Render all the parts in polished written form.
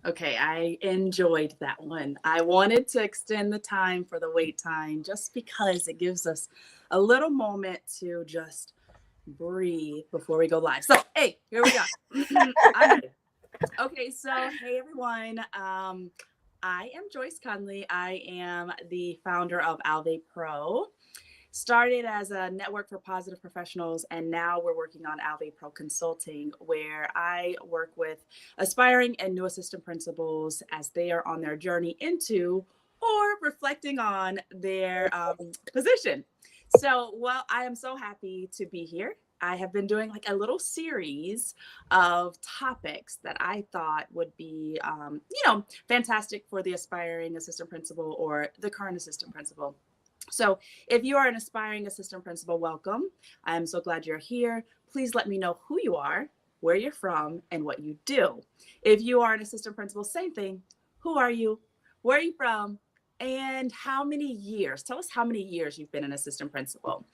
Okay, I enjoyed that one. I wanted to extend the time for the wait time just because it gives us a little moment to just breathe before we go live. So, hey, here we go. I'm ready. Okay, so hey everyone. I am Joyce Conley. I am the founder of Alve Pro. Started as a network for positive professionals, and now we're working on Alve Pro Consulting, where I work with aspiring and new assistant principals as they are on their journey into or reflecting on their position. So, well, I am so happy to be here. I have been doing like a little series of topics that I thought would be, fantastic for the aspiring assistant principal or the current assistant principal. So, if you are an aspiring assistant principal, welcome. I'm so glad you're here. Please let me know who you are, where you're from, and what you do. If you are an assistant principal, same thing. Who are you? Where are you from? And how many years? Tell us how many years you've been an assistant principal.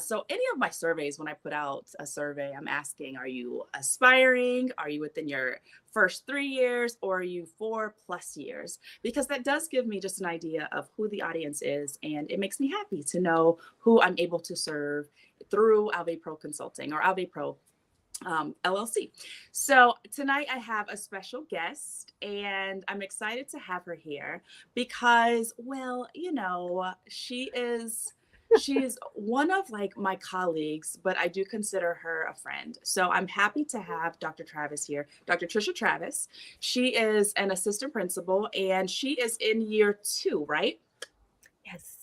So, any of my surveys, when I put out a survey, I'm asking, are you aspiring? Are you within your first 3 years, or are you 4+ years? Because that does give me just an idea of who the audience is. And it makes me happy to know who I'm able to serve through Alve Pro Consulting or Alve Pro LLC. So tonight I have a special guest, and I'm excited to have her here because, well, she's one of like my colleagues, but I do consider her a friend. So I'm happy to have Dr. Travis here, Dr. Tricia Travis. She is an assistant principal, and she is in year 2, right? Yes.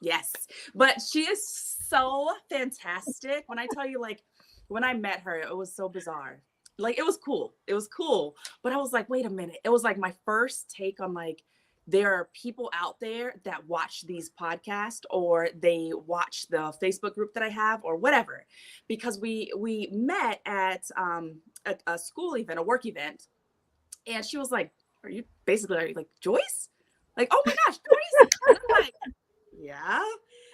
Yes, but she is so fantastic. When I tell you, like, when I met her, it was so bizarre. Like, it was cool. It was cool. But I was like, wait a minute. It was like my first take on, like, there are people out there that watch these podcasts, or they watch the Facebook group that I have, or whatever. Because we met at a school event, a work event, and she was like, are you like Joyce? Like, oh my gosh, Joyce. And I'm like, yeah.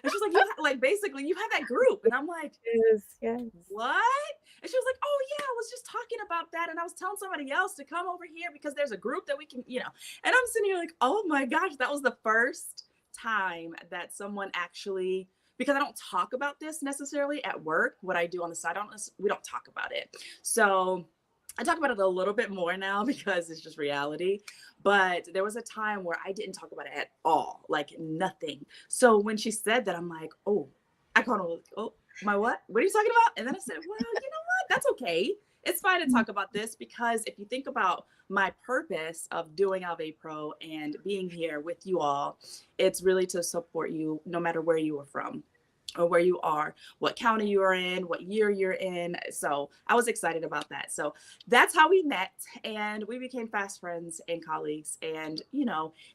And she's like, like basically you have that group. And I'm like, Yes, yes. what? And she was like, oh yeah, I was just talking about that. And I was telling somebody else to come over here because there's a group that we can. And I'm sitting here like, oh my gosh, that was the first time that someone actually, because I don't talk about this necessarily at work, what I do on the side, we don't talk about it. So I talk about it a little bit more now because it's just reality. But there was a time where I didn't talk about it at all, like nothing. So when she said that, I'm like, oh, I called her, oh, my what? What are you talking about? And then I said, well, you know what? That's okay. It's fine to talk about this because if you think about my purpose of doing Alve Pro and being here with you all, it's really to support you no matter where you are from or where you are, what county you are in, what year you're in. So I was excited about that. So that's how we met, and we became fast friends and colleagues. And,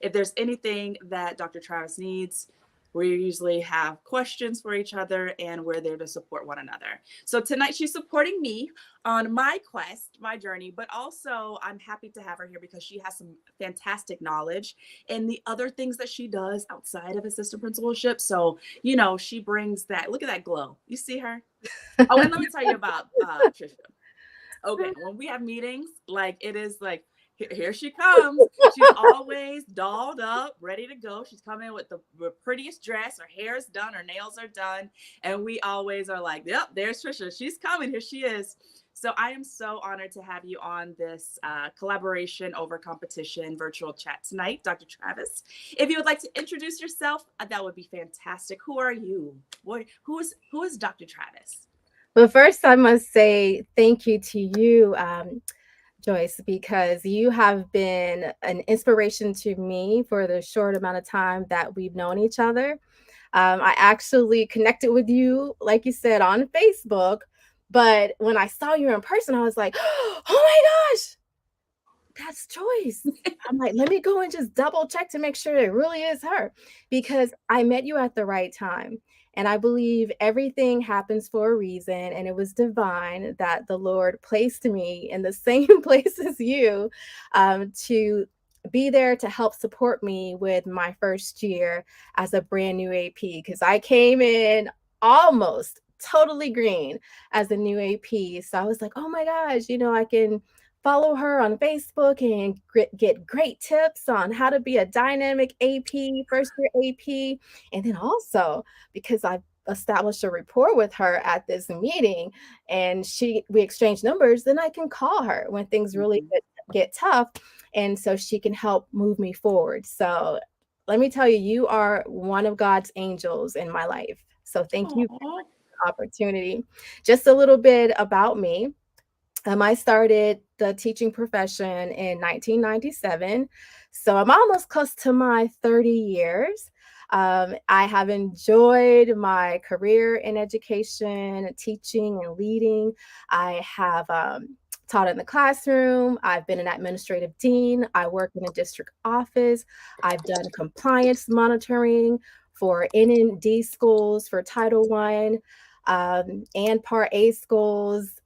if there's anything that Dr. Travis needs, we usually have questions for each other, and we're there to support one another. So tonight she's supporting me on my quest, my journey, but also I'm happy to have her here because she has some fantastic knowledge in the other things that she does outside of assistant principalship. So, she brings that, look at that glow. You see her? Oh, and let me tell you about Tricia. Okay, when we have meetings, like it is like, here she comes. She's always dolled up, ready to go. She's coming with the prettiest dress. Her hair is done. Her nails are done. And we always are like, yep, there's Tricia. She's coming. Here she is. So I am so honored to have you on this collaboration over competition virtual chat tonight, Dr. Travis. If you would like to introduce yourself, that would be fantastic. Who are you? Who is Dr. Travis? Well, first, I must say thank you to you, Joyce, because you have been an inspiration to me for the short amount of time that we've known each other. I actually connected with you, like you said, on Facebook. But when I saw you in person, I was like, oh my gosh, that's Joyce. I'm like, let me go and just double check to make sure it really is her, because I met you at the right time. And I believe everything happens for a reason. And it was divine that the Lord placed me in the same place as you, to be there to help support me with my first year as a brand new AP, because I came in almost totally green as a new AP. So I was like, oh my gosh, I can follow her on Facebook and get great tips on how to be a dynamic AP, first year AP. And then also, because I've established a rapport with her at this meeting and we exchange numbers, then I can call her when things really Mhm. get tough. And so she can help move me forward. So let me tell you, you are one of God's angels in my life. So thank you for Aw. the opportunity. Just a little bit about me. I started the teaching profession in 1997. So I'm almost close to my 30 years. I have enjoyed my career in education, teaching, and leading. I have taught in the classroom. I've been an administrative dean. I work in a district office. I've done compliance monitoring for NND schools, for Title I, and Part A schools,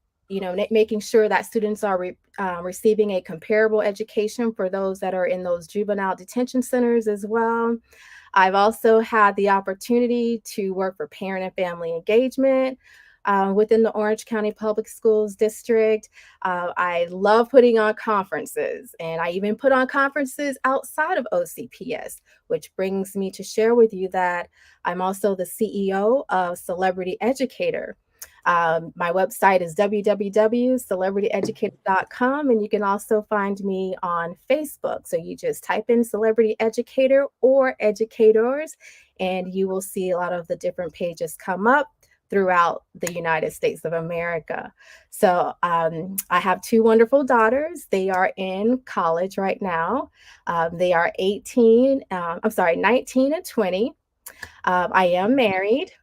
making sure that students are receiving a comparable education for those that are in those juvenile detention centers as well. I've also had the opportunity to work for parent and family engagement within the Orange County Public Schools District. I love putting on conferences, and I even put on conferences outside of OCPS, which brings me to share with you that I'm also the CEO of Celebrity Educator. My website is www.celebrityeducator.com, and you can also find me on Facebook. So you just type in Celebrity Educator or Educators, and you will see a lot of the different pages come up throughout the United States of America. So I have two wonderful daughters. They are in college right now. They are 19 and 20. I am married.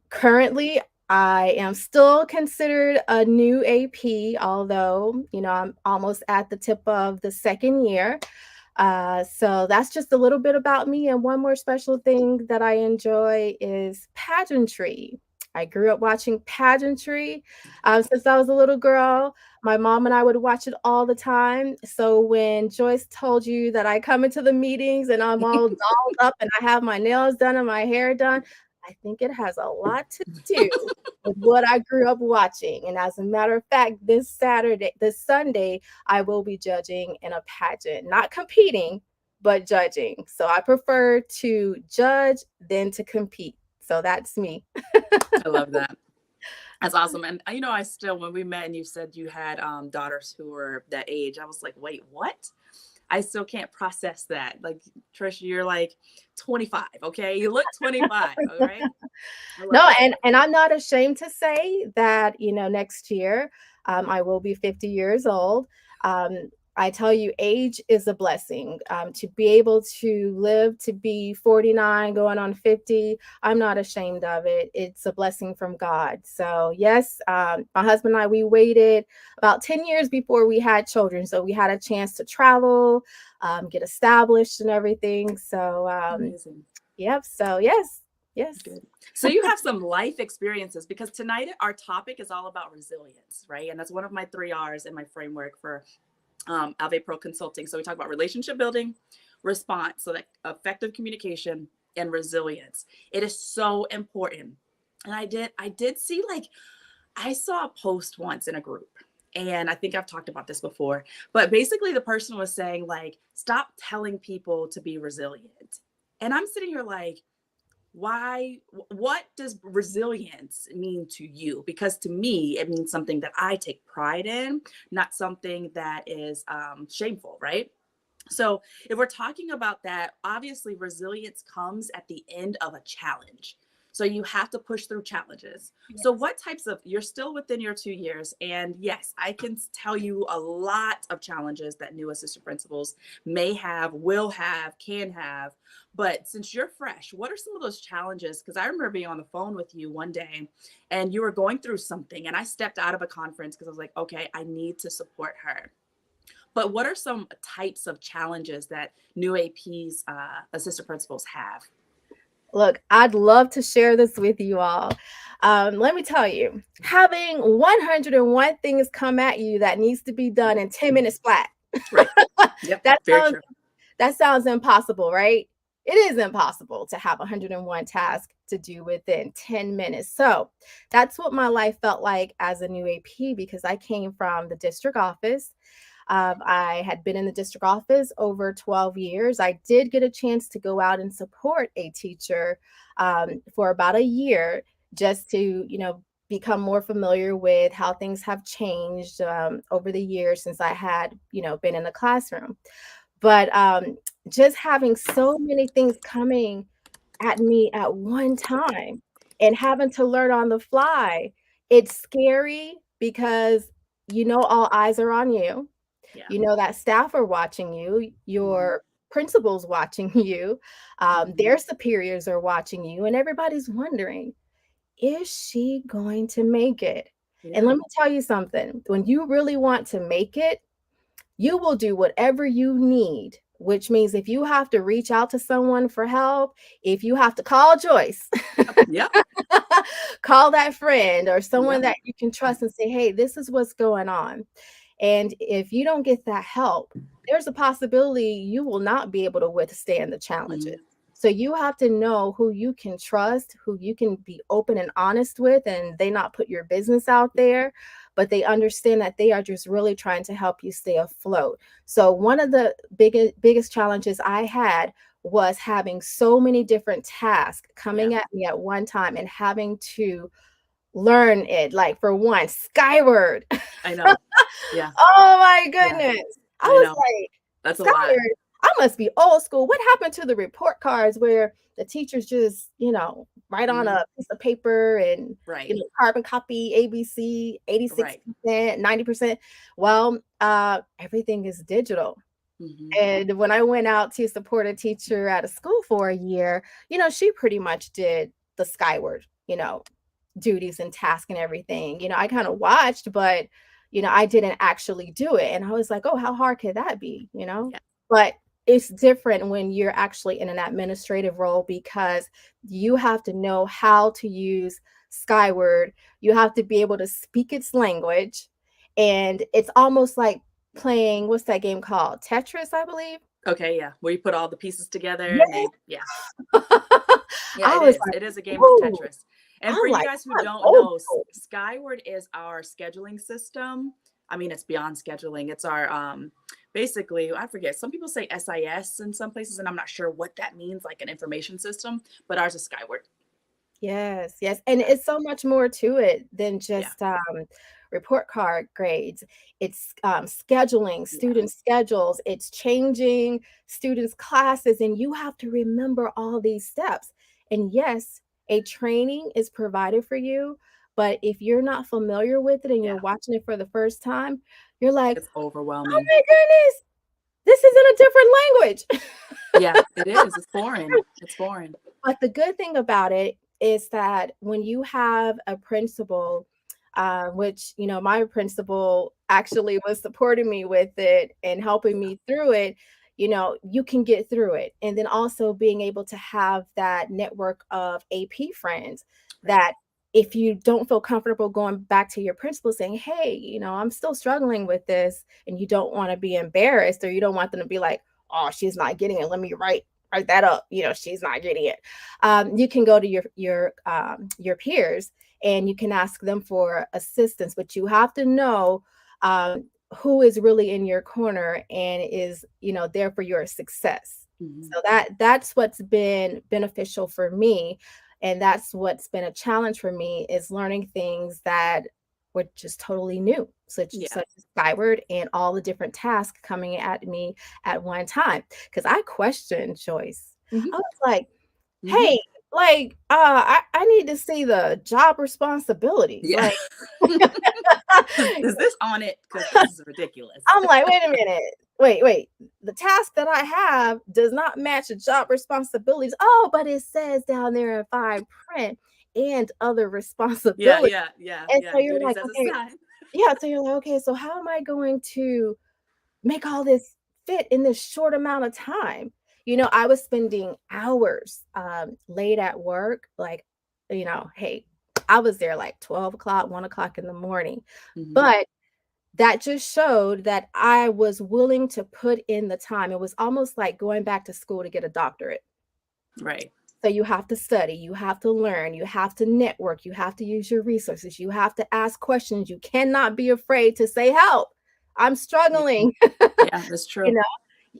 Currently, I am still considered a new AP, although, I'm almost at the tip of the second year. So that's just a little bit about me. And one more special thing that I enjoy is pageantry. I grew up watching pageantry since I was a little girl. My mom and I would watch it all the time. So when Joyce told you that I come into the meetings and I'm all dolled up and I have my nails done and my hair done, I think it has a lot to do with what I grew up watching. And as a matter of fact, this Sunday, I will be judging in a pageant, not competing, but judging. So I prefer to judge than to compete. So that's me. I love that. That's awesome. And I still, when we met and you said you had daughters who were that age, I was like, wait, what? I still can't process that. Like, Trisha, you're like 25, okay? You look 25, all right? I love No, it. and I'm not ashamed to say that, next year, I will be 50 years old. I tell you, age is a blessing. To be able to live to be 49, going on 50, I'm not ashamed of it. It's a blessing from God. So, yes, my husband and I, we waited about 10 years before we had children. So, we had a chance to travel, get established and everything. So, Amazing. yep. So, yes, yes. Good. So you have some life experiences because tonight our topic is all about resilience, right? And that's one of my 3 R's in my framework for Alve Pro Consulting. So we talk about relationship building, response, so that effective communication and resilience. It is so important. And I did see, like, I saw a post once in a group, and I think I've talked about this before, but basically the person was saying, like, stop telling people to be resilient. And I'm sitting here like, why, what does resilience mean to you? Because to me it means something that I take pride in, not something that is shameful, right? So if we're talking about that, obviously resilience comes at the end of a challenge. So you have to push through challenges. So Yes. what types of, you're still within your 2 years. And yes, I can tell you a lot of challenges that new assistant principals may have, will have, can have. But since you're fresh, what are some of those challenges? Because I remember being on the phone with you one day and you were going through something, and I stepped out of a conference because I was like, okay, I need to support her. But what are some types of challenges that new APs, assistant principals have? Look, I'd love to share this with you all. Let me tell you, having 101 things come at you that needs to be done in 10 minutes flat. Right. Yep. that Very sounds true. that sounds impossible, right? it is impossible to have 101 tasks to do within 10 minutes. So that's what my life felt like as a new AP because I came from the district office. I had been in the district office over 12 years. I did get a chance to go out and support a teacher for about a year just to, become more familiar with how things have changed over the years since I had, been in the classroom. But just having so many things coming at me at one time and having to learn on the fly, it's scary because all eyes are on you. Yeah. You know that staff are watching you, Hmm. your principal's watching you, Hmm. their superiors are watching you, and everybody's wondering, is she going to make it? And Yeah. let me tell you something, when you really want to make it, you will do whatever you need, which means if you have to reach out to someone for help, if you have to call Joyce, Yep. call that friend or someone Yep. that you can trust and say, hey, this is what's going on. And if you don't get that help, there's a possibility you will not be able to withstand the challenges. Hmm. So you have to know who you can trust, who you can be open and honest with, and they not put your business out there, but they understand that they are just really trying to help you stay afloat. So one of the biggest challenges I had was having so many different tasks Yeah. coming at me at one time and having to learn it. Like for one, Skyward. I know. Yeah. Oh my Yeah. goodness. I I was know. like, That's a lot. Skyward, I must be old school. What happened to the report cards where the teachers just, write on Hmm. a piece of paper and, Right. carbon copy ABC, Right. 86%, 90%. Well, everything is digital. Hmm. And when I went out to support a teacher at a school for a year, she pretty much did the Skyward, duties and tasks and everything. I kind of watched, but I didn't actually do it. And I was like, oh, how hard could that be? Yeah. But it's different when you're actually in an administrative role because you have to know how to use Skyward. You have to be able to speak its language. And it's almost like playing, what's that game called? Tetris, I believe. Okay. Yeah. Where you put all the pieces together and Yeah. they, yeah. Yeah, I it was is. like, It is a game of ooh, Tetris. And for I'm you like, guys who I'm don't old know, school. Skyward is our scheduling system. I mean, it's beyond scheduling. It's our basically, I forget. Some people say SIS in some places, and I'm not sure what that means, like an information system, but ours is Skyward. Yes, yes, and Yeah. it's so much more to it than Yeah. just, report card grades. It's, scheduling Yeah. student schedules, it's changing students' classes, and you have to remember all these steps. And yes, a training is provided for you, but if you're not familiar with it and you're Yeah. watching it for the first time, you're like, It's "Oh overwhelming. my goodness, this is in a different language." Yeah, it is. It's foreign. It's foreign. But the good thing about it is that when you have a principal, which, my principal actually was supporting me with it and helping me through it, you can get through it. And then also being able to have that network of AP friends Right. that if you don't feel comfortable going back to your principal saying, hey, I'm still struggling with this, and you don't want to be embarrassed or you don't want them to be like, oh, she's not getting it. Let me write that up. She's not getting it. You can go to your peers and you can ask them for assistance, but you have to know who is really in your corner and is there for your success. Hmm. So that's what's been beneficial for me, and that's what's been a challenge for me is learning things that were just totally new, Yeah. such as Skyward and all the different tasks coming at me at one time. Because I questioned Joyce. I Hmm. was like, Hmm. hey, like, I need to see the job responsibilities. Yeah. Like, Is this on it? Because this is ridiculous. I'm like, wait a minute. Wait. The task that I have does not match the job responsibilities. Oh, but it says down there in fine print and other Yeah, responsibilities. yeah, yeah, And yeah. so you're Duties like, as okay, assigned. yeah. So you're like, okay, so how am I going to make all this fit in this short amount of time? I was spending hours late at work, like, hey, I was there like 12 o'clock, 1 o'clock in the morning. Hmm. But that just showed that I was willing to put in the time. It was almost like going back to school to get a doctorate. Right. So you have to study, you have to learn, you have to network, you have to use your resources, you have to ask questions. You cannot be afraid to say, help, I'm Yeah. struggling. Yeah, that's You true. know,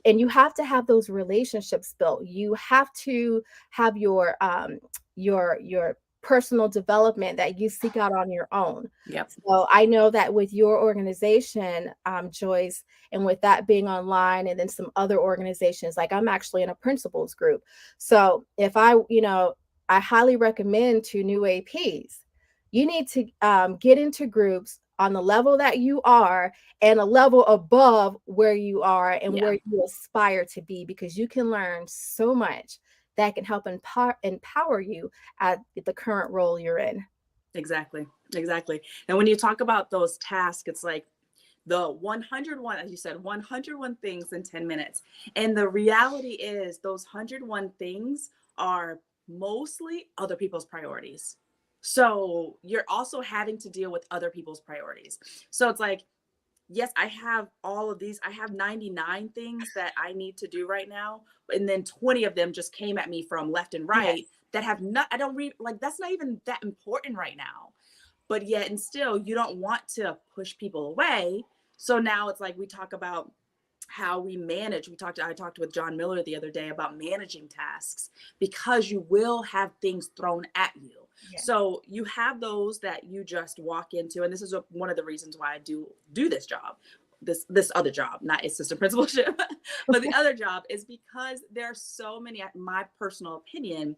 and you have to have those relationships built. You have to have your personal development that you seek out on your own. Yep. So I know that with your organization, Joyce, and with that being online, and then some other organizations, like I'm actually in a principals group. So if I highly recommend to new APs, you need to get into groups on the level that you are and a level above where you are and Yeah. where you aspire to be, because you can learn so much that can help empower you at the current role you're in. Exactly. Exactly. And when you talk about those tasks, it's like the 101, as you said, 101 things in 10 minutes. And the reality is, those 101 things are mostly other people's priorities. So you're also having to deal with other people's priorities. So it's like, yes, I have all of these. I have 99 things that I need to do right now. And then 20 of them just came at me from left and right Yes. that have not, I don't read, like, that's not even that important right now. But yet, and still, you don't want to push people away. So now it's like we talk about how we manage. I talked with John Miller the other day about managing tasks, because you will have things thrown at you. Yes. So you have those that you just walk into, and this is one of the reasons why I do this job, this other job, not assistant principalship, but the other job is because there are so many. My personal opinion,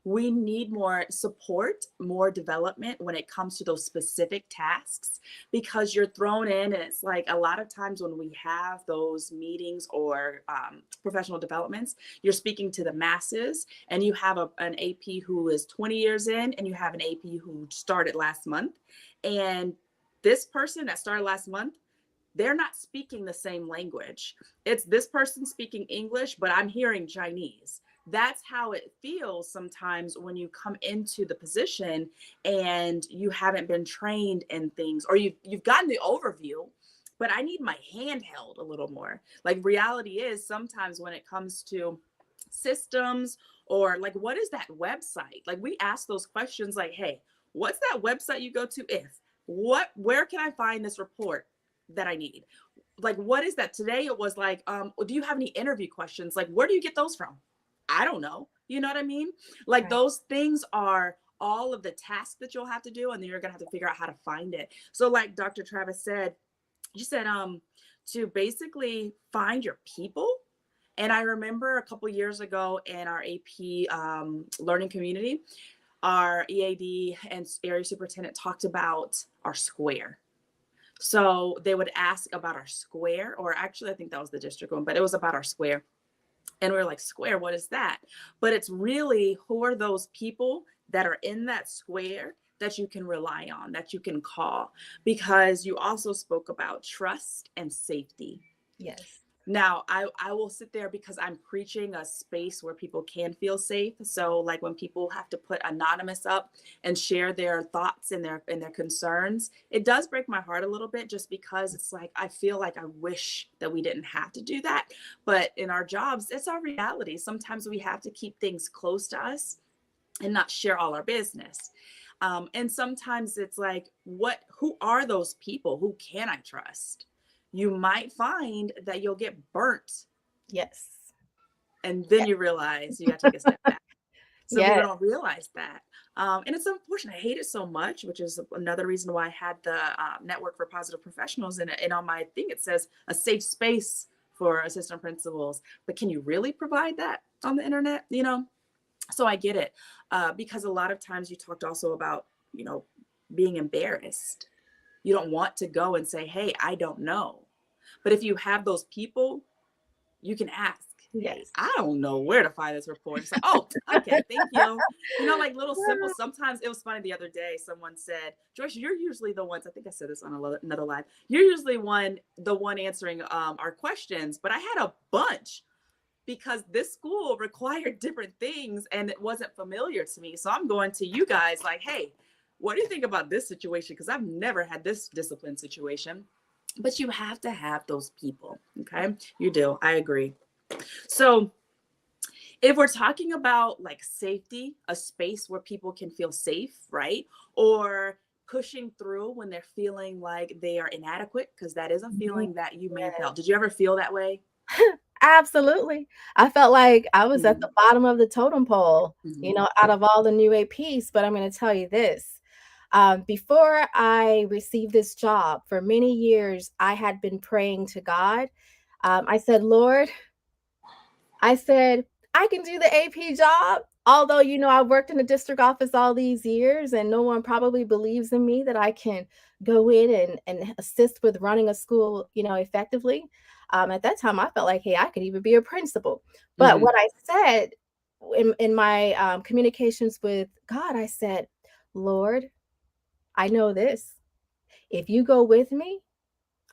we need more support, more development when it comes to those specific tasks, because you're thrown in. And it's like, a lot of times when we have those meetings or professional developments, you're speaking to the masses, and you have an AP who is 20 years in, and you have an AP who started last month. And this person that started last month, they're not speaking the same language. It's this person speaking English, but I'm hearing Chinese. That's how it feels sometimes when you come into the position and you haven't been trained in things, or you've gotten the overview, but I need my hand held a little more. Like, reality is, sometimes when it comes to systems, or like, what is that website? Like, we ask those questions like, hey, what's that website you go to? Where can I find this report that I need? Like, what is that? Today it was like, do you have any interview questions? Like, where do you get those from? I don't know. You know what I mean? Like, Right. those things are all of the tasks that you'll have to do, and then you're gonna have to figure out how to find it. So like Dr. Travis said, you said to basically find your people. And I remember a couple years ago in our AP learning community, our EAD and area superintendent talked about our square. So they would ask about our square, or actually, I think that was the district one, but it was about our square. And we are like, square, what is that? But it's really, who are those people that are in that square that you can rely on, that you can call? Because you also spoke about trust and safety. Yes. Now, I will sit there because I'm preaching a space where people can feel safe. So like, when people have to put anonymous up and share their thoughts and their concerns, it does break my heart a little bit, just because it's like, I feel like I wish that we didn't have to do that. But in our jobs, it's our reality. Sometimes we have to keep things close to us and not share all our business. And sometimes it's like, who are those people? Who can I trust? You might find that you'll get burnt, Yes. and then you realize you got to take a step back. Some people Yes. don't realize that. And it's unfortunate. I hate it so much, which is another reason why I had the Network for Positive Professionals. And on my thing, it says a safe space for assistant principals. But can you really provide that on the internet? So I get it, because a lot of times you talked also about, being embarrassed. You don't want to go and say, hey, I don't know. But if you have those people, you can ask, hey, Yes. I don't know where to find this report. It's like, oh, okay, thank you. Like, little simple, sometimes it was funny the other day. Someone said, Joyce, you're usually the ones, I think I said this on another live, you're usually the one answering our questions, but I had a bunch, because this school required different things and it wasn't familiar to me. So I'm going to you guys like, hey, what do you think about this situation? Because I've never had this discipline situation. But you have to have those people. Okay. You do. I agree. So If we're talking about like safety, a space where people can feel safe, right? Or pushing through when they're feeling like they are inadequate, because that is a Mhm. feeling that you may have Yes. felt. Did you ever feel that way? Absolutely. I felt like I was at the Mhm, bottom of the totem pole, mhm, out of all the new APs, but I'm gonna tell you this, before I received this job, for many years, I had been praying to God. I said, "Lord," I said, "I can do the AP job, although, I've worked in the district office all these years, and no one probably believes in me that I can go in and assist with running a school, effectively." At that time, I felt like, hey, I could even be a principal. But mhm, what I said in my communications with God, I said, "Lord, I know this. If you go with me,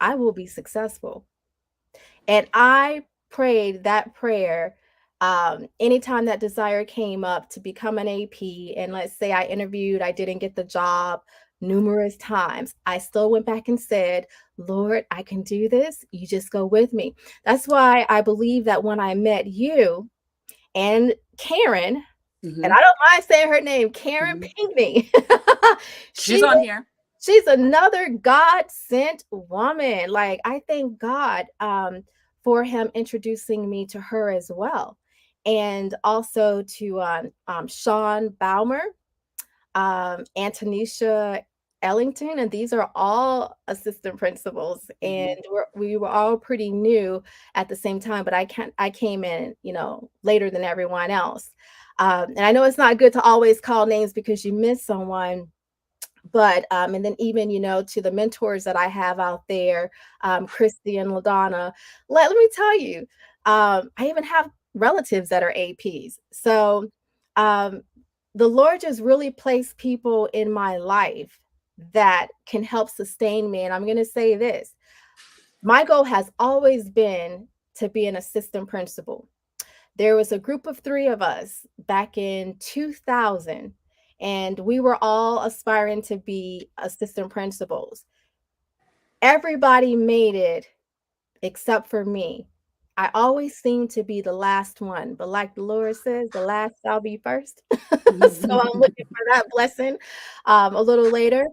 I will be successful." And I prayed that prayer, anytime that desire came up to become an AP, and let's say I interviewed, I didn't get the job numerous times. I still went back and said, "Lord, I can do this. You just go with me." That's why I believe that when I met you and Karen, and mhm, I don't mind saying her name, Karen mhm. Pinkney, She's she on here. she's another God-sent woman. Like, I thank God, for him introducing me to her as well. And also to, Sean Baumer, Antonisha Ellington, and these are all assistant principals, and Mhm, we were all pretty new at the same time, but I came in, later than everyone else. And I know it's not good to always call names because you miss someone, but and then even to the mentors that I have out there, Christy and LaDonna, let me tell you, I even have relatives that are APs. So um the Lord just really placed people in my life that can help sustain me. And I'm going to say this, my goal has always been to be an assistant principal. There was a group of 3 of us back in 2000, and we were all aspiring to be assistant principals. Everybody made it except for me. I always seem to be the last one, but like the Lord says, "The last shall be first." So I'm looking for that blessing, a little later.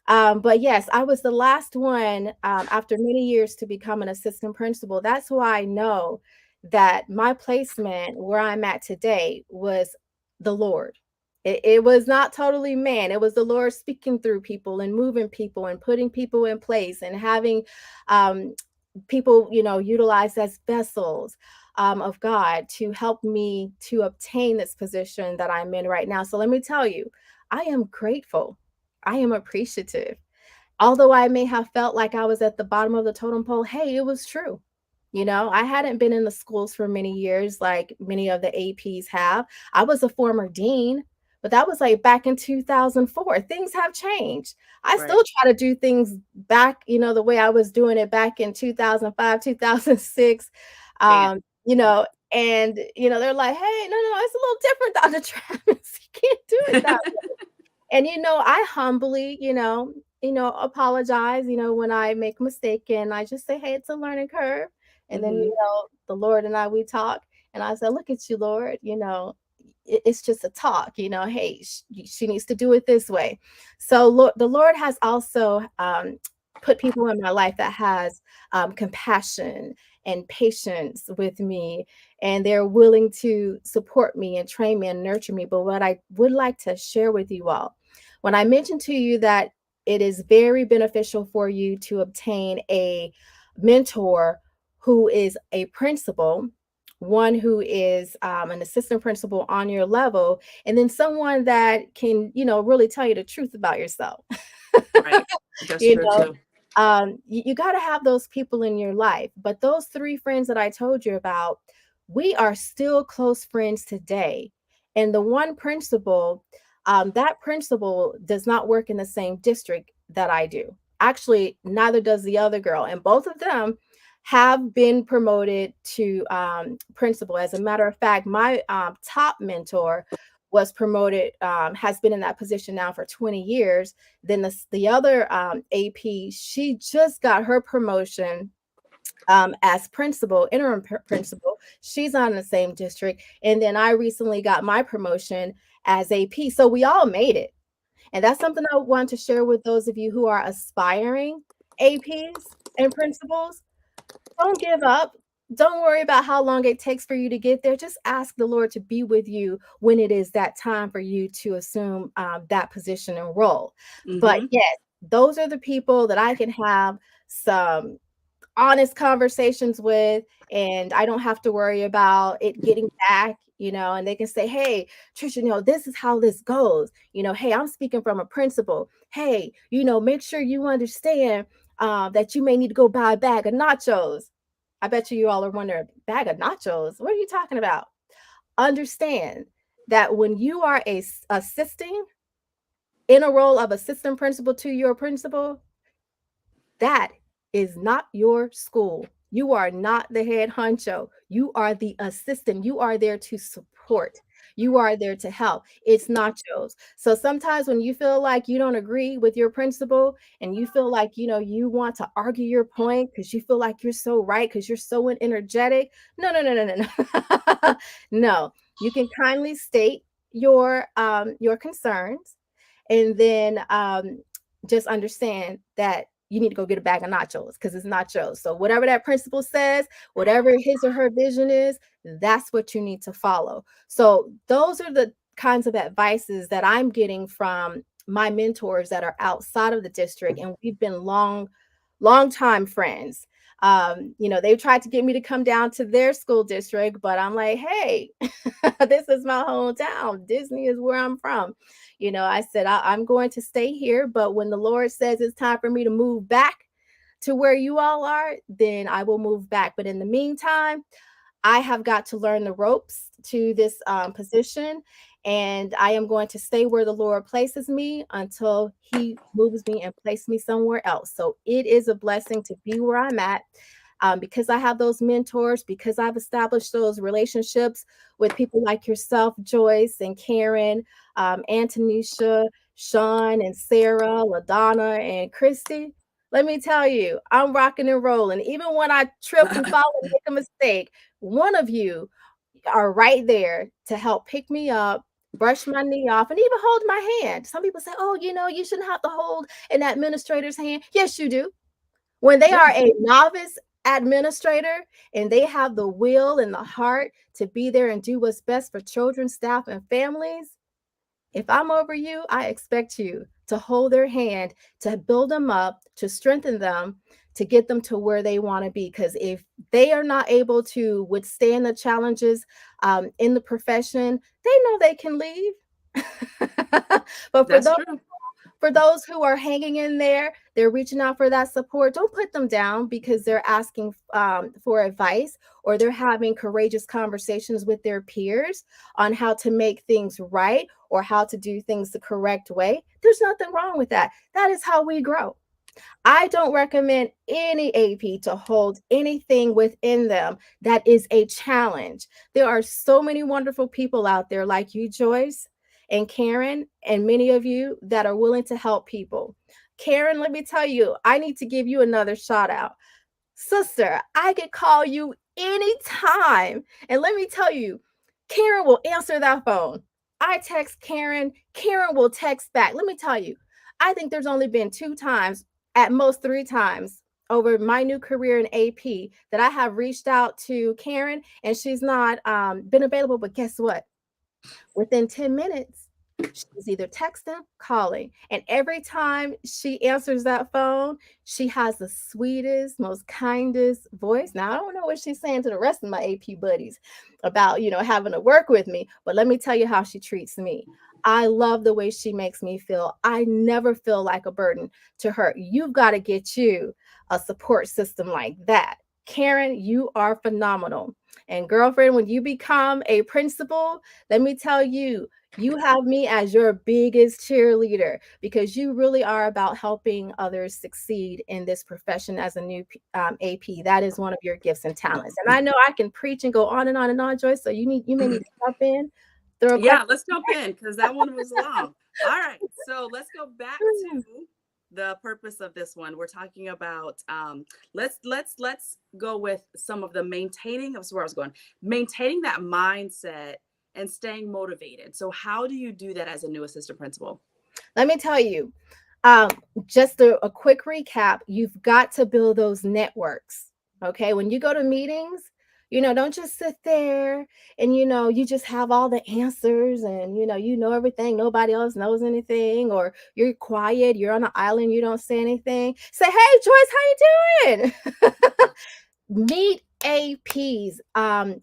But yes, I was the last one, after many years, to become an assistant principal. That's why I know that my placement where I'm at today was the Lord. It was not totally man. It was the Lord speaking through people and moving people and putting people in place and having um, people, utilized as vessels, of God to help me to obtain this position that I'm in right now. So let me tell you, I am grateful. I am appreciative. Although I may have felt like I was at the bottom of the totem pole, hey, it was true. I hadn't been in the schools for many years like many of the APs have. I was a former dean, but that was like back in 2004. Things have changed. I right. still try to do things back, the way I was doing it back in 2005, 2006. Can't. Um, you know, and they're like, "Hey, no, it's a little different, Dr. Travis. You can't do it that." And I humbly, apologize, when I make a mistake, and I just say, "Hey, it's a learning curve." And then, Mhm, the Lord and I, we talk, and I said, "Look at you, Lord, it's just a talk, hey, she needs to do it this way." So the Lord has also put people in my life that has compassion and patience with me, and they're willing to support me and train me and nurture me. But what I would like to share with you all, when I mentioned to you that it is very beneficial for you to obtain a mentor who is a principal, one who is an assistant principal on your level, and then someone that can, really tell you the truth about yourself. right. That's you true know, too. you got to have those people in your life. But those 3 friends that I told you about, we are still close friends today. And the one principal, that principal does not work in the same district that I do. Actually, neither does the other girl. And both of them have been promoted to principal. As a matter of fact, my top mentor was promoted, has been in that position now for 20 years. Then the other AP, she just got her promotion as principal, interim principal. She's on the same district. And then I recently got my promotion as AP. So we all made it. And that's something I want to share with those of you who are aspiring APs and principals. Don't give up. Don't worry about how long it takes for you to get there. Just ask the Lord to be with you when it is that time for you to assume that position and role. But Mm-hmm. yes, those are the people that I can have some honest conversations with, and I don't have to worry about it getting back, and they can say, hey, Tricia, this is how this goes. Hey, I'm speaking from a principal. Hey, make sure you understand that you may need to go buy a bag of nachos. I bet you all are wondering, bag of nachos? What are you talking about? Understand that when you are assisting in a role of assistant principal to your principal, that is not your school. You are not the head honcho. You are the assistant. You are there to support. You are there to help. It's nachos. So sometimes when you feel like you don't agree with your principal and you feel like, you want to argue your point because you feel like you're so right because you're so energetic. No, no, no, no, no, no. No, you can kindly state your concerns, and then just understand that you need to go get a bag of nachos because it's nachos. So whatever that principal says, whatever his or her vision is, that's what you need to follow. So those are the kinds of advices that I'm getting from my mentors that are outside of the district, and we've been long time friends. They've tried to get me to come down to their school district, but I'm like, hey, this is my hometown. Disney is where I'm from. I said, I'm going to stay here, but when the Lord says it's time for me to move back to where you all are, then I will move back. But in the meantime, I have got to learn the ropes to this position, and I am going to stay where the Lord places me until He moves me and places me somewhere else. So it is a blessing to be where I'm at. Because I have those mentors, because I've established those relationships with people like yourself, Joyce and Karen, Antonisha, Sean and Sarah, LaDonna and Christy. Let me tell you, I'm rocking and rolling. Even when I trip and fall and make a mistake, one of you are right there to help pick me up, brush my knee off, and even hold my hand. Some people say, oh, you shouldn't have to hold an administrator's hand. Yes, you do. When they Yeah. are a novice administrator and they have the will and the heart to be there and do what's best for children, staff, and families, if I'm over you, I expect you to hold their hand, to build them up, to strengthen them, to get them to where they want to be. Because if they are not able to withstand the challenges in the profession, they know they can leave. But That's true. for those who are hanging in there, they're reaching out for that support. Don't put them down because they're asking for advice, or they're having courageous conversations with their peers on how to make things right or how to do things the correct way. There's nothing wrong with that. That is how we grow. I don't recommend any AP to hold anything within them that is a challenge. There are so many wonderful people out there like you, Joyce and Karen, and many of you that are willing to help people. Karen, let me tell you, I need to give you another shout out. Sister, I could call you anytime. And let me tell you, Karen will answer that phone. I text Karen, Karen will text back. Let me tell you, I think there's only been 2 times, at most 3 times over my new career in AP that I have reached out to Karen and she's not been available. But guess what? Within 10 minutes, she's either texting, calling, and every time she answers that phone, she has the sweetest, most kindest voice. Now, I don't know what she's saying to the rest of my AP buddies about, having to work with me, but let me tell you how she treats me. I love the way she makes me feel. I never feel like a burden to her. You've got to get you a support system like that. Karen, you are phenomenal. And girlfriend, when you become a principal, let me tell you, you have me as your biggest cheerleader because you really are about helping others succeed in this profession as a new AP. That is one of your gifts and talents. And I know I can preach and go on and on and on, Joyce. So you may need to jump in, throw a question. Yeah, let's jump in because that one was long. All right. So let's go back to the purpose of this one, we're talking about let's go with some of the maintaining. That's where I was going. Maintaining that mindset and staying motivated. So how do you do that as a new assistant principal? Let me tell you, um, just a quick recap. You've got to build those networks. Okay. When you go to meetings, don't just sit there and, you just have all the answers and, you know everything. Nobody else knows anything, or you're quiet, you're on an island, you don't say anything. Say, hey, Joyce, how you doing? Meet APs,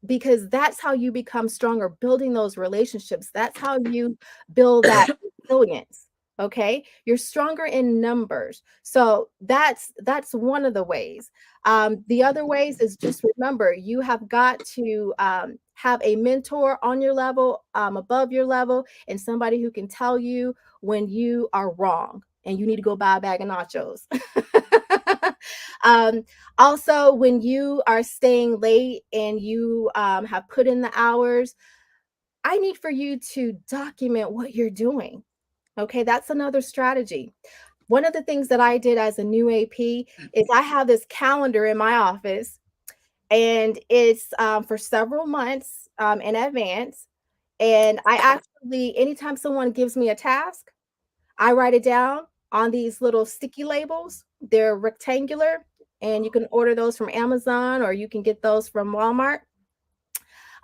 because that's how you become stronger, building those relationships. That's how you build that resilience. Okay, you're stronger in numbers, so that's one of the ways. The other ways is, just remember, you have got to have a mentor on your level, above your level, and somebody who can tell you when you are wrong and you need to go buy a bag of nachos. um, Also, when you are staying late and you have put in the hours, I need for you to document what you're doing. Okay, that's another strategy. One of the things that I did as a new AP is I have this calendar in my office, and it's for several months in advance. And I actually, anytime someone gives me a task, I write it down on these little sticky labels. They're rectangular, and you can order those from Amazon or you can get those from Walmart.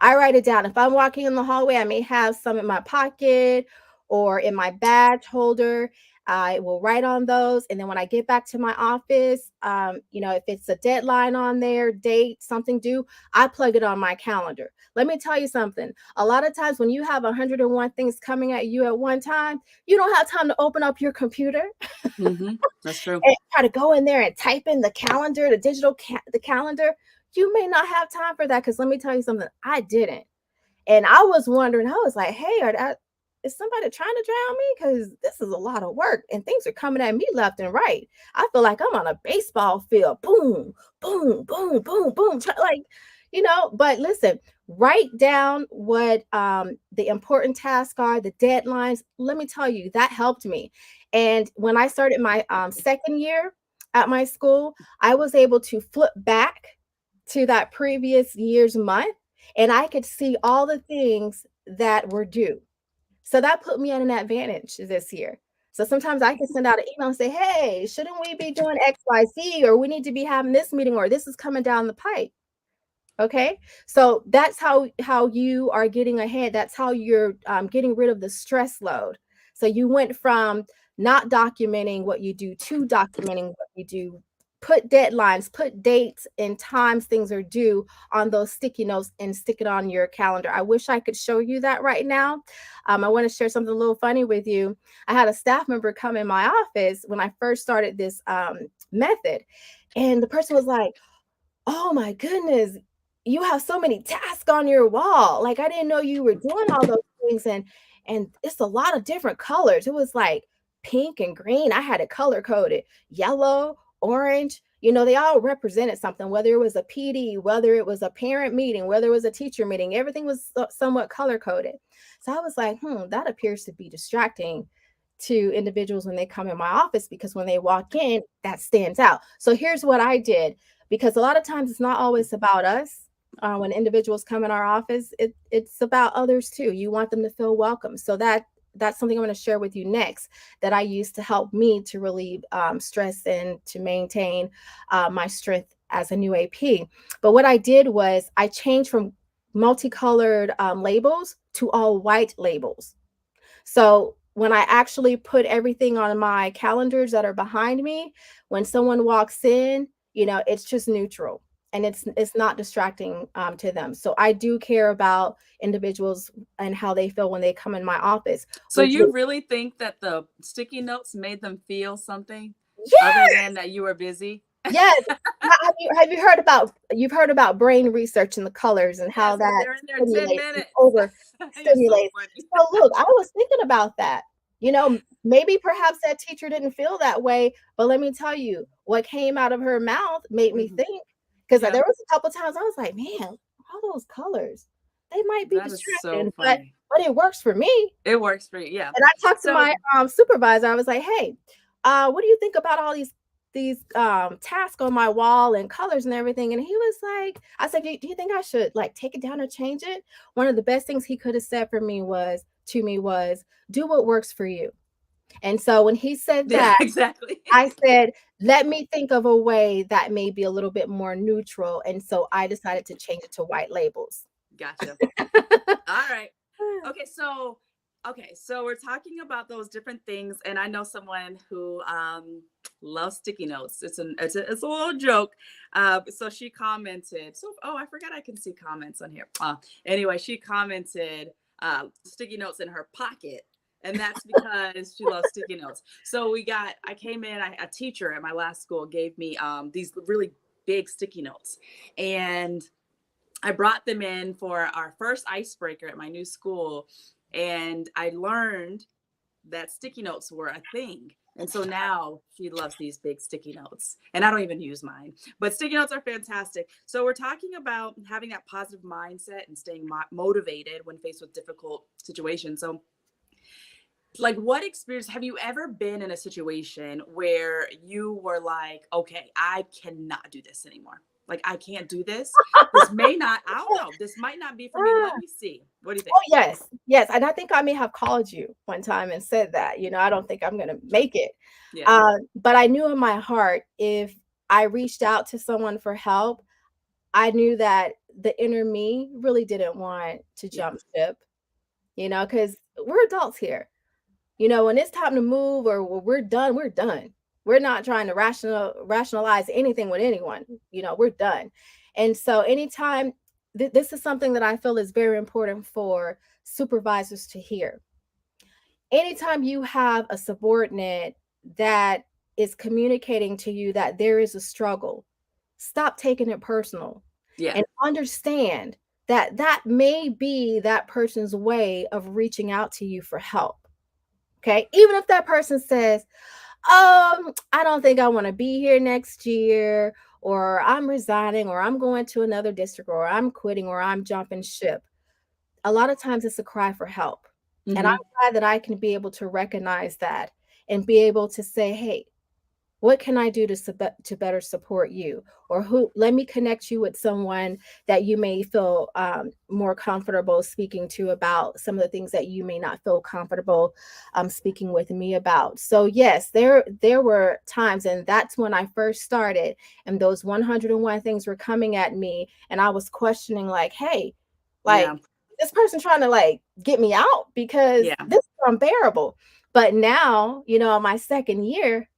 I write it down. If I'm walking in the hallway, I may have some in my pocket or in my badge holder. I will write on those. And then when I get back to my office, if it's a deadline on there, date, something due, I plug it on my calendar. Let me tell you something. A lot of times when you have 101 things coming at you at one time, you don't have time to open up your computer Mm-hmm. That's true. and try to go in there and type in the calendar, the the calendar. You may not have time for that, because let me tell you something, I didn't. And I was wondering, I was like, hey, is somebody trying to drown me? Because this is a lot of work and things are coming at me left and right. I feel like I'm on a baseball field. Boom, boom, boom, boom, boom. Like, but listen, write down what the important tasks are, the deadlines. Let me tell you, that helped me. And when I started my second year at my school, I was able to flip back to that previous year's month, and I could see all the things that were due. So that put me at an advantage this year. So sometimes I can send out an email and say, hey, shouldn't we be doing XYZ, or we need to be having this meeting, or this is coming down the pipe. Okay, so that's how you are getting ahead. That's how you're getting rid of the stress load. So you went from not documenting what you do to documenting what you do. Put deadlines, put dates and times things are due on those sticky notes, and stick it on your calendar. I wish I could show you that right now. I want to share something a little funny with you. I had a staff member come in my office when I first started this method, and the person was like, oh my goodness, you have so many tasks on your wall. Like, I didn't know you were doing all those things, and it's a lot of different colors. It was like pink and green. I had it color coded, yellow, orange. They all represented something, whether it was a PD, whether it was a parent meeting, whether it was a teacher meeting, everything was somewhat color coded. So I was like, that appears to be distracting to individuals when they come in my office, because when they walk in, that stands out. So here's what I did, because a lot of times it's not always about us. When individuals come in our office, it's about others too. You want them to feel welcome. So that's something I'm going to share with you next, that I use to help me to relieve stress and to maintain my strength as a new AP. But what I did was I changed from multicolored labels to all white labels. So when I actually put everything on my calendars that are behind me, when someone walks in, it's just neutral, and it's not distracting to them. So I do care about individuals and how they feel when they come in my office, So which you was, really think that the sticky notes made them feel something other yeah, than that you were busy? yes. Have you heard about, you've heard about brain research and the colors and how Yes, when that they're in there 10 stimulates and minutes. over You're so stimulates. funny. So look, I was thinking about that. Maybe perhaps that teacher didn't feel that way, but let me tell you, what came out of her mouth made me Hmm. think. Because Yeah, there was a couple times I was like, man, all those colors, they might be that is so distracting, but funny. it works for me. It works for you. Yeah. And I talked to So my supervisor. I was like, hey, what do you think about all these tasks on my wall and colors and everything? And he was like, I said, do you think I should like take it down or change it? One of the best things he could have said for me was to me was, do what works for you. And so when he said Yeah, that, exactly. I said, let me think of a way that may be a little bit more neutral. And so I decided to change it to white labels. Gotcha. All right. Okay, so we're talking about those different things, and I know someone who loves sticky notes. It's a little joke. So she commented. So I forgot I can see comments on here. Anyway, she commented sticky notes in her pocket, and that's because she loves sticky notes. So I came in. A teacher at my last school gave me these really big sticky notes, and I brought them in for our first icebreaker at my new school, and I learned that sticky notes were a thing. And so now she loves these big sticky notes, and I don't even use mine. But sticky notes are fantastic. So we're talking about having that positive mindset and staying motivated when faced with difficult situations. So, like, what experience have you ever been in a situation where you were like, okay, I cannot do this anymore? Like, I can't do this. This may not, I don't know. This might not be for me. Let me see. What do you think? Oh, yes, yes, and I think I may have called you one time and said that, I don't think I'm gonna make it. Yeah. But I knew in my heart, if I reached out to someone for help, I knew that the inner me really didn't want to Yeah. jump ship, because we're adults here. When it's time to move or when we're done, we're done. We're not trying to rationalize anything with anyone. We're done. And so anytime this is something that I feel is very important for supervisors to hear. Anytime you have a subordinate that is communicating to you that there is a struggle, stop taking it personal Yeah. and understand that that may be that person's way of reaching out to you for help. Okay. Even if that person says, I don't think I want to be here next year, or I'm resigning, or I'm going to another district, or I'm quitting, or I'm jumping ship. A lot of times it's a cry for help. And I'm Mm-hmm. glad that I can be able to recognize that and be able to say, hey, what can I do to better support you? Or let me connect you with someone that you may feel more comfortable speaking to about some of the things that you may not feel comfortable speaking with me about. So yes, there were times, and that's when I first started, and those 101 things were coming at me, and I was questioning, like, hey, Yeah. like, this person trying to like get me out, because Yeah. this is unbearable. But now, my second year,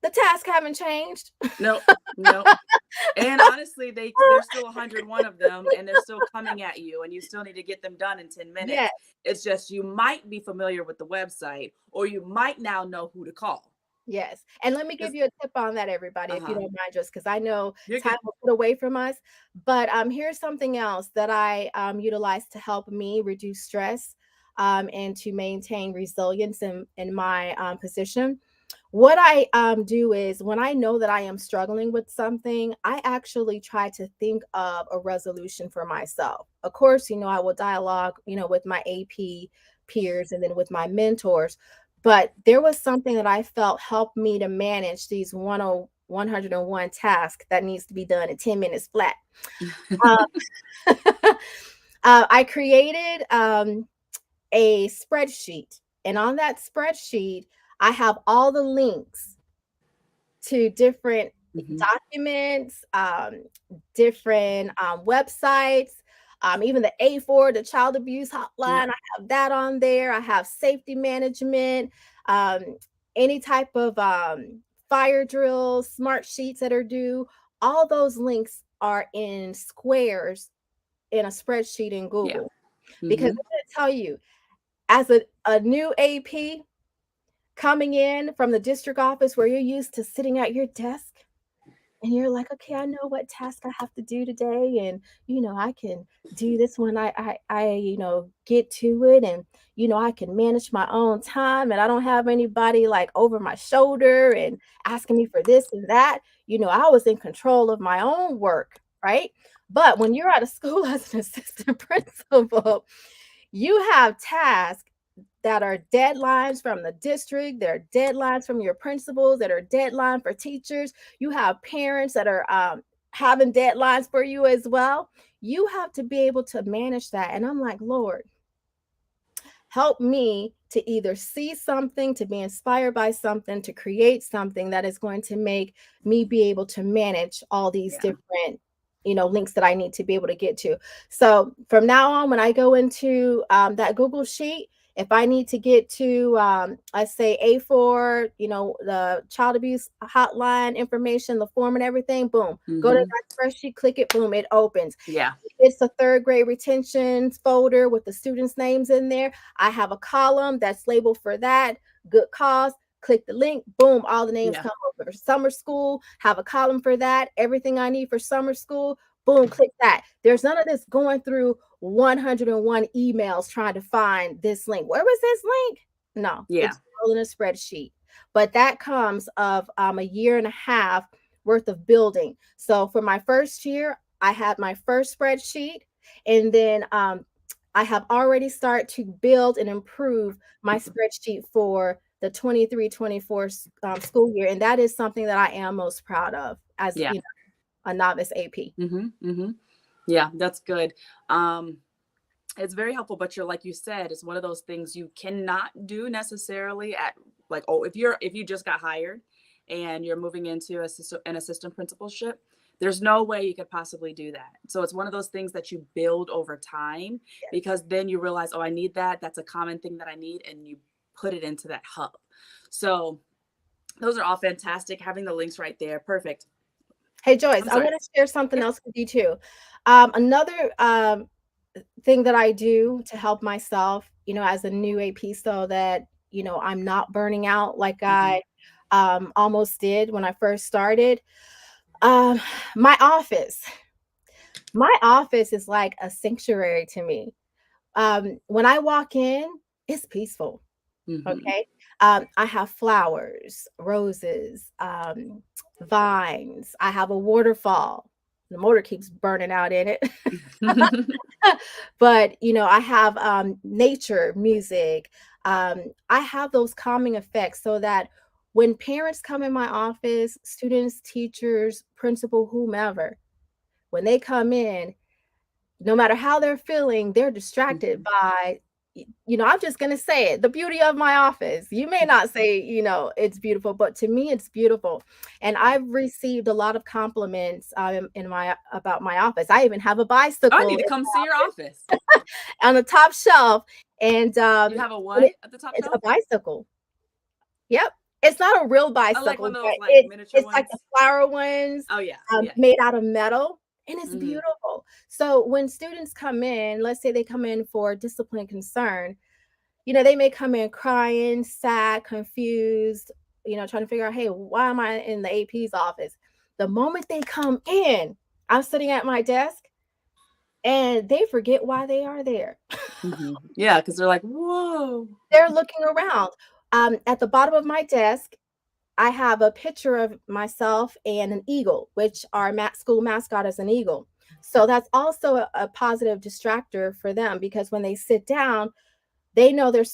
the tasks haven't changed. No, no. And honestly, there's still 101 of them, and they're still coming at you, and you still need to get them done in 10 Yes, minutes. It's just you might be familiar with the website, or you might now know who to call. yes. And let me give Because you a tip on that, everybody, if you uh-huh. don't mind, just because I know You're time good. will put away from us. But here's something else that I utilize to help me reduce stress and to maintain resilience in my position. What I do is, when I know that I am struggling with something, I actually try to think of a resolution for myself. Of course, I will dialogue, with my AP peers and then with my mentors. But there was something that I felt helped me to manage these 101 tasks that needs to be done in 10 minutes flat. Um, I created a spreadsheet, and on that spreadsheet, I have all the links to different Mhm. documents, different websites, even the A4, the child abuse Yeah. hotline. I have that on there. I have safety management, um, any type of fire drills, smart sheets that are due. All those links are in squares in a spreadsheet in Yeah. Google. Because Mhm. I'm going to tell you, as a new AP, coming in from the district office where you're used to sitting at your desk and you're like, okay, I know what task I have to do today, and I can do this when I get to it, and I can manage my own time, and I don't have anybody like over my shoulder and asking me for this and that. I was in control of my own work, right? But when you're at a school as an assistant principal, you have tasks that are deadlines from the district. There are deadlines from your principals that are deadline for teachers. You have parents that are having deadlines for you as well. You have to be able to manage that. And I'm like, Lord, help me to either see something, to be inspired by something, to create something that is going to make me be able to manage all these Yeah. different, links that I need to be able to get to. So from now on, when I go into that Google sheet, if I need to get to, let's say A4, the child abuse hotline information, the form and everything, boom, go to Mm-hmm. that spreadsheet, click it, boom, it opens. Yeah. It's a third grade retention folder with the students' names in there. I have a column that's labeled for that. Good cause. Click the link. Boom. All the names Yeah. come over. Summer school. Have a column for that. Everything I need for summer school. Boom. Click that. There's none of this going through 101 emails trying to find this link. Where was this link? No, Yeah. it's all in a spreadsheet. But that comes of a year and a half worth of building. So for my first year, I had my first spreadsheet, and then I have already started to build and improve my spreadsheet for the 23-24 school year. And that is something that I am most proud of as Yeah. a novice AP. Mm-hmm. Mm-hmm. Yeah, that's good. It's very helpful, but you're like you said, it's one of those things you cannot do necessarily at like, oh, if you just got hired and you're moving into an assistant principalship, there's no way you could possibly do that. So it's one of those things that you build over time because then you realize, oh, I need that. That's a common thing that I need, and you put it into that hub. So those are all fantastic. Having the links right there, perfect. Hey, Joyce, I'm I sorry. want to share something else with you too. Another thing that I do to help myself, as a new AP, so that, I'm not burning out like Mm-hmm. I almost did when I first started. Um, my office. My office is like a sanctuary to me. When I walk in, it's peaceful. Mm-hmm. Okay. I have flowers, roses, vines. I have a waterfall. The motor keeps burning out in it. But, I have nature, music. I have those calming effects so that when parents come in my office, students, teachers, principal, whomever, when they come in, no matter how they're feeling, they're distracted Mhm. by, I'm just going to say it, the beauty of my office. You may not say, it's beautiful, but to me, it's beautiful. And I've received a lot of compliments about my office. I even have a Oh, I need bicycle to come see your office. on the top shelf, and You have a and what at the top it's a shelf? bicycle. Yep. It's not a real I like one bicycle, of but those like it's miniature it's like the ones. flower ones, Oh yeah, yeah. made out of metal, and it's Hmm. beautiful. So when students come in, let's say they come in for discipline concern, they may come in crying, sad, confused, trying to figure out, hey, why am I in the AP's office? The moment they come in, I'm sitting at my desk and they forget why they are there. Hmm. Yeah, because they're like, whoa. They're looking around. At the bottom of my desk, I have a picture of myself and an eagle, which our school mascot is an eagle. So that's also a positive distractor for them, because when they sit down, they know their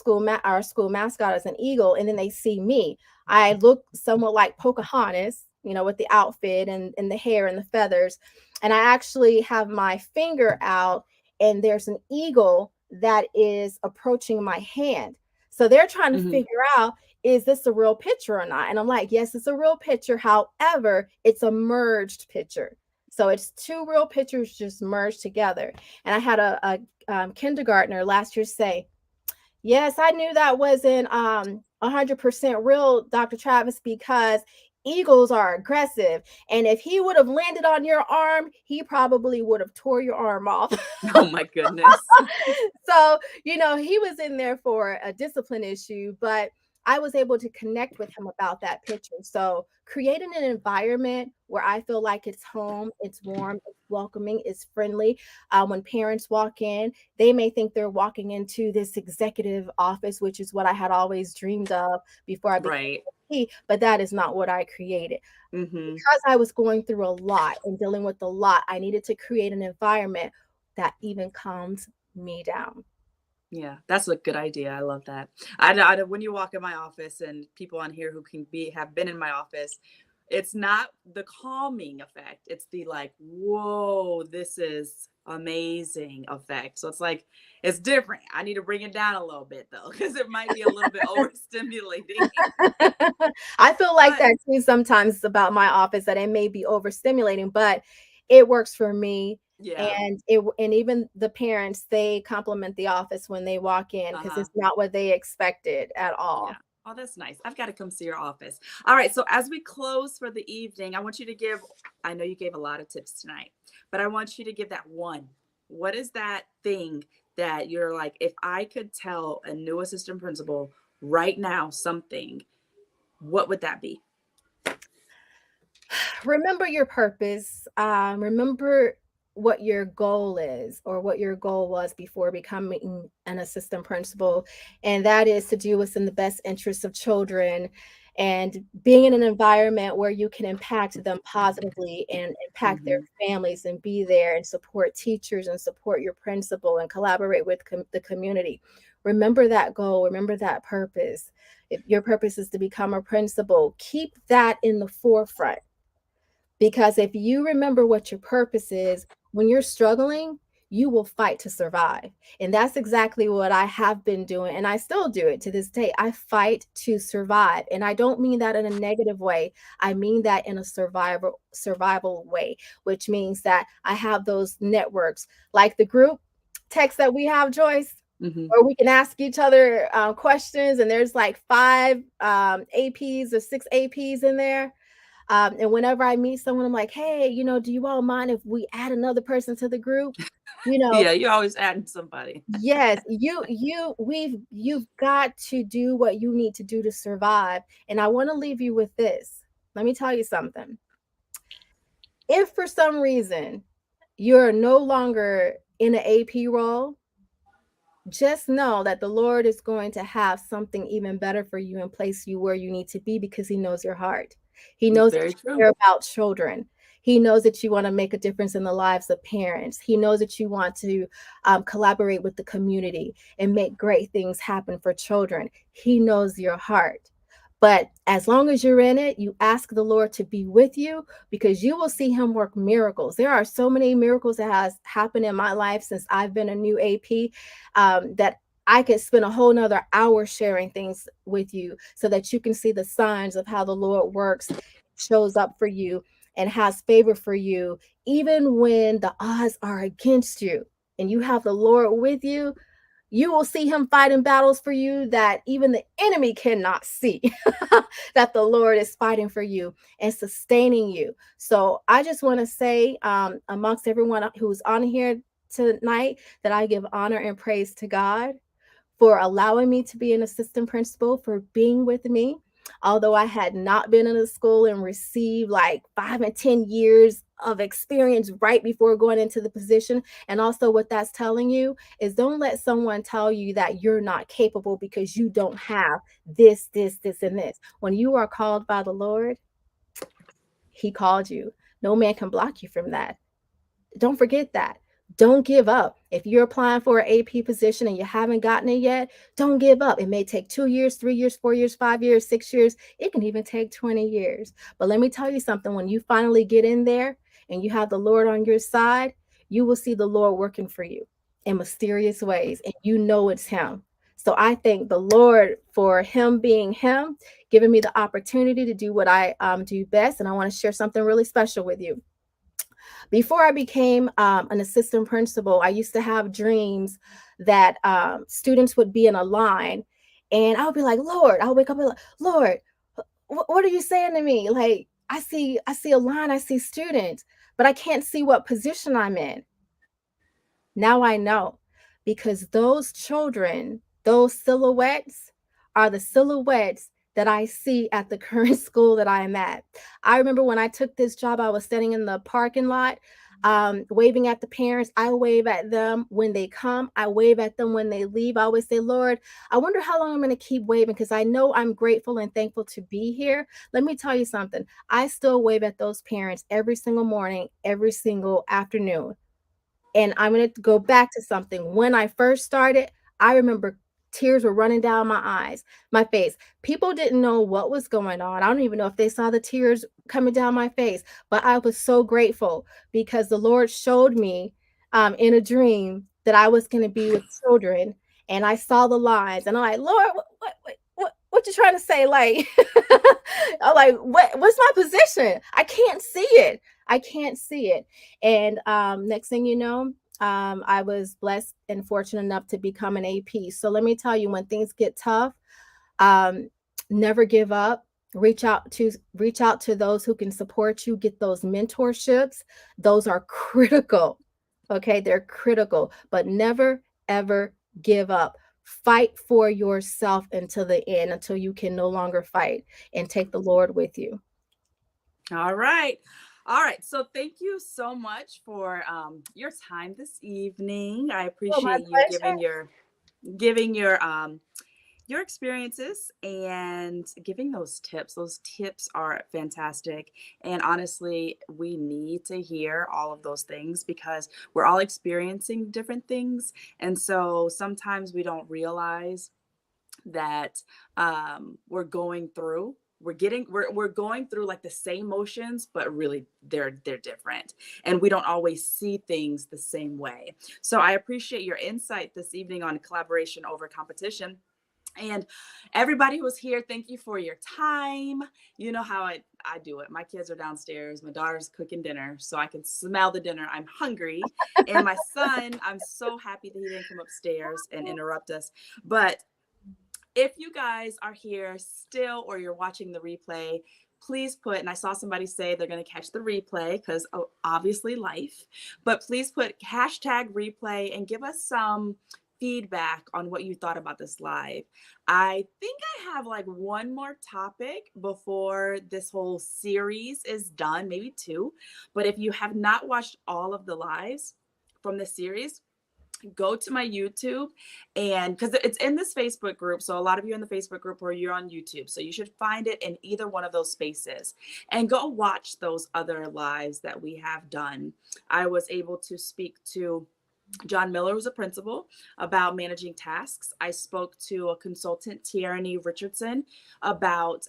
our school mascot is an eagle, and then they see me. I look somewhat like Pocahontas, with the outfit and the hair and the feathers. And I actually have my finger out, and there's an eagle that is approaching my hand. So they're trying to Hmm. figure out, is this a real picture or not? And I'm like, yes, it's a real picture. However, it's a merged picture. So it's two real pictures just merged together. And I had a kindergartner last year say, yes, I knew that wasn't 100% real, Dr. Travis, because eagles are aggressive. And if he would have landed on your arm, he probably would have tore your arm off. Oh my goodness. So, he was in there for a discipline issue, but I was able to connect with him about that picture. So, creating an environment where I feel like it's home, it's warm, it's welcoming, it's friendly. When parents walk in, they may think they're walking into this executive office, which is what I had always dreamed of before I became Right. a P, but that is not what I created. Hmm. Because I was going through a lot and dealing with a lot, I needed to create an environment that even calms me down. Yeah, that's a good idea. I love that. When you walk in my office and people on here who can be have been in my office, it's not the calming effect. It's the like, whoa, this is amazing effect. So it's like it's different. I need to bring it down a little bit though, because it might be a little bit overstimulating. I feel like But that too sometimes about my office, that it may be overstimulating, but it works for me. yeah, And even the parents, they compliment the office when they walk in because uh-huh. it's not what they expected at Yeah. all. Oh, that's nice. I've got to come see your office. All right. So, as we close for the evening, I want you to give, I know you gave a lot of tips tonight, but I want you to give that one. What is that thing that you're like, if I could tell a new assistant principal right now something, what would that be? Remember your purpose. Remember what your goal is, or what your goal was before becoming an assistant principal. And that is to do what's in the best interest of children, and being in an environment where you can impact them positively and impact their Hmm. families, and be there and support teachers and support your principal and collaborate with the community. Remember that goal, remember that purpose. If your purpose is to become a principal, keep that in the forefront, because if you remember what your purpose is, when you're struggling, you will fight to survive. And that's exactly what I have been doing. And I still do it to this day. I fight to survive. And I don't mean that in a negative way. I mean that in a survival way, which means that I have those networks like the group text that we have, Joyce, Hmm. or we can ask each other questions. And there's like five APs or six APs in there. And whenever I meet someone, I'm like, hey, do you all mind if we add another person to the group? You know, Yeah, you're always adding somebody. yes, you've got to do what you need to do to survive. And I want to leave you with this. Let me tell you something. If for some reason you're no longer in an AP role, just know that the Lord is going to have something even better for you and place you where you need to be, because He knows your heart. He It's knows that very you true. care about children. He knows that you want to make a difference in the lives of parents. He knows that you want to collaborate with the community and make great things happen for children. He knows your heart. But as long as you're in it, you ask the Lord to be with you, because you will see Him work miracles. There are so many miracles that has happened in my life since I've been a new AP, that I could spend a whole nother hour sharing things with you, so that you can see the signs of how the Lord works, shows up for you, and has favor for you, even when the odds are against you and you have the Lord with you. You will see Him fighting battles for you that even the enemy cannot see. That the Lord is fighting for you and sustaining you. So I just want to say, amongst everyone who's on here tonight, that I give honor and praise to God for allowing me to be an assistant principal, for being with me. Although I had not been in a school and received like 5 and 10 years of experience right before going into the position. And also, what that's telling you is, don't let someone tell you that you're not capable because you don't have this, and this. When you are called by the Lord, He called you. No man can block you from that. Don't forget that. Don't give up. If you're applying for an AP position and you haven't gotten it yet, don't give up. It may take 2 years, 3 years, 4 years, 5 years, 6 years. It can even take 20 years. But let me tell you something, when you finally get in there and you have the Lord on your side, you will see the Lord working for you in mysterious ways, and you know it's Him. So I thank the Lord for Him being Him, giving me the opportunity to do what I do best. And I want to share something really special with you. Before I became an assistant principal, I used to have dreams that students would be in a line, and I would be like, Lord, I'll wake up and like, Lord, what are you saying to me? Like, I see a line, I see students, but I can't see what position I'm in. Now I know, because those children, those silhouettes are the silhouettes that I see at the current school that I am at. I remember when I took this job, I was standing in the parking lot, waving at the parents. I wave at them when they come, I wave at them when they leave. I always say, Lord, I wonder how long I'm going to keep waving, because I know I'm grateful and thankful to be here. Let me tell you something. I still wave at those parents every single morning, every single afternoon. And I'm going to go back to something. When I first started, I remember tears were running down my face. People didn't know what was going on. I don't even know if they saw the tears coming down my face, but I was so grateful because the Lord showed me in a dream that I was going to be with children, and I saw the lines, and I'm like, Lord, what you trying to say? Like, I'm like, what's my position? I can't see it. I can't see it. And next thing you know, I was blessed and fortunate enough to become an AP. So let me tell you, when things get tough, um, never give up. Reach out to those who can support you. Get those mentorships. Those are critical. Okay, they're critical, but never ever give up. Fight for yourself until the end, until you can no longer fight, and take the Lord with you. All right. All right. So thank you so much for your time this evening. I Oh, my appreciate you pleasure. giving your experiences and giving those tips. Those tips are fantastic. And honestly, we need to hear all of those things because we're all experiencing different things. And so sometimes we don't realize that we're going through like the same motions, but really they're different, and we don't always see things the same way. So I appreciate your insight this evening on collaboration over competition. And everybody who's here, thank you for your time. You know how I do it. My kids are downstairs. My daughter's cooking dinner, so I can smell the dinner. I'm hungry. And my son, I'm so happy that he didn't come upstairs and interrupt us. But if you guys are here still or you're watching the replay, please put, and I saw somebody say they're going to catch the replay because obviously life, but please put hashtag replay and give us some feedback on what you thought about this live. I think I have like one more topic before this whole series is done, maybe two. But if you have not watched all of the lives from the series, go to my YouTube, and because it's in this Facebook group. So a lot of you in the Facebook group or you're on YouTube. So you should find it in either one of those spaces and go watch those other lives that we have done. I was able to speak to John Miller, who's a principal, about managing tasks. I spoke to a consultant, Tierney Richardson, about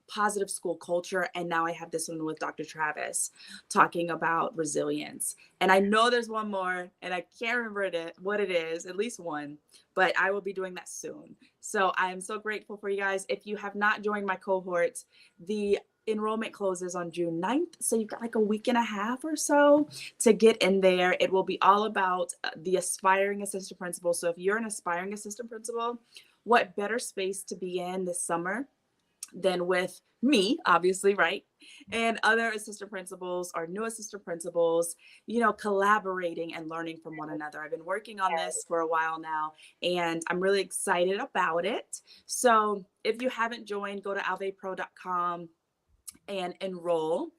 positive school culture. And now I have this one with Dr. Travis talking about resilience. And I know there's one more, and I can't remember what it is, at least one, but I will be doing that soon. So I'm so grateful for you guys. If you have not joined my cohort, the enrollment closes on June 9th. So you've got like a week and a half or so to get in there. It will be all about the aspiring assistant principal. So if you're an aspiring assistant principal, what better space to be in this summer than with me, obviously, right? And other assistant principals or new assistant principals, collaborating and learning from one another. I've been working on this for a while now, and I'm really excited about it. So if you haven't joined, go to alvepro.com and enroll.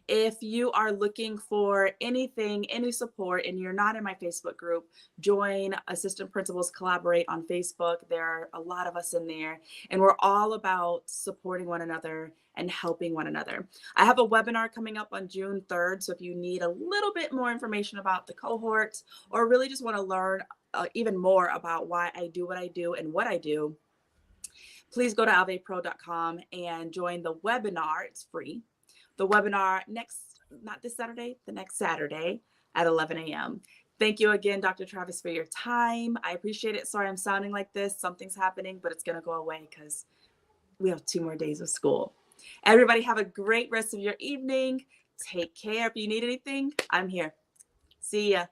If you are looking for anything, any support, and you're not in my Facebook group, join Assistant Principals Collaborate on Facebook. There are a lot of us in there, and we're all about supporting one another and helping one another. I have a webinar coming up on June 3rd. So if you need a little bit more information about the cohort or really just want to learn even more about why I do what I do and what I do, please go to alvepro.com and join the webinar. It's free. The webinar not this Saturday, the next Saturday at 11 a.m. Thank you again, Dr. Travis, for your time. I appreciate it. Sorry I'm sounding like this. Something's happening, but it's going to go away because we have 2 more days of school. Everybody have a great rest of your evening. Take care. If you need anything, I'm here. See ya.